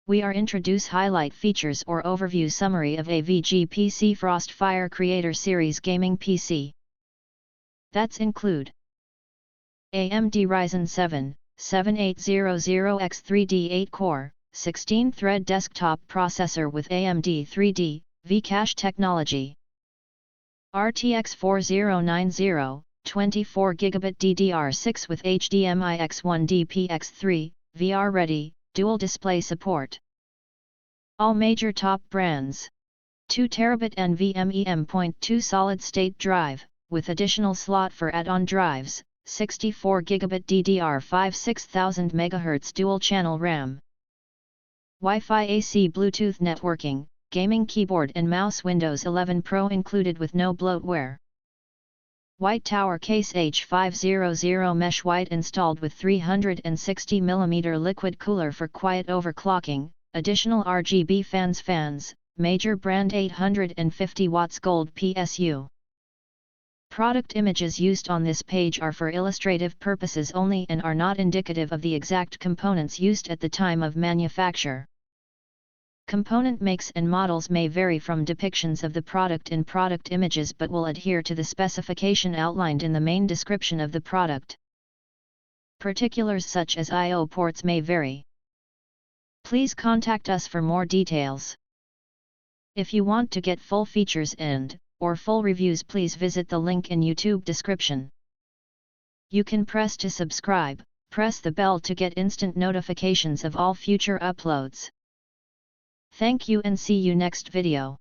we are introduce highlight features or overview summary of AVGPC FrostFire Creator Series Gaming PC. That's include AMD Ryzen 7 7800X3D 8-core, 16-thread desktop processor with AMD 3D V-Cache technology. RTX 4090, 24GB DDR6 with HDMI X1 DPX3, VR ready, dual display support. All major top brands. 2TB nVMe M.2 solid-state drive, with additional slot for add-on drives, 64GB DDR5 6000 MHz dual-channel RAM. Wi-Fi AC Bluetooth networking, gaming keyboard and mouse Windows 11 Pro included with no bloatware. White Tower case H500 mesh white installed with 360mm liquid cooler for quiet overclocking, additional RGB fans, major brand 850 watts gold PSU. Product images used on this page are for illustrative purposes only and are not indicative of the exact components used at the time of manufacture. Component makes and models may vary from depictions of the product in product images but will adhere to the specification outlined in the main description of the product. Particulars such as I/O ports may vary. Please contact us for more details. If you want to get full features or full reviews, please visit the link in YouTube description. You can press to subscribe, press the bell to get instant notifications of all future uploads. Thank you and see you next video.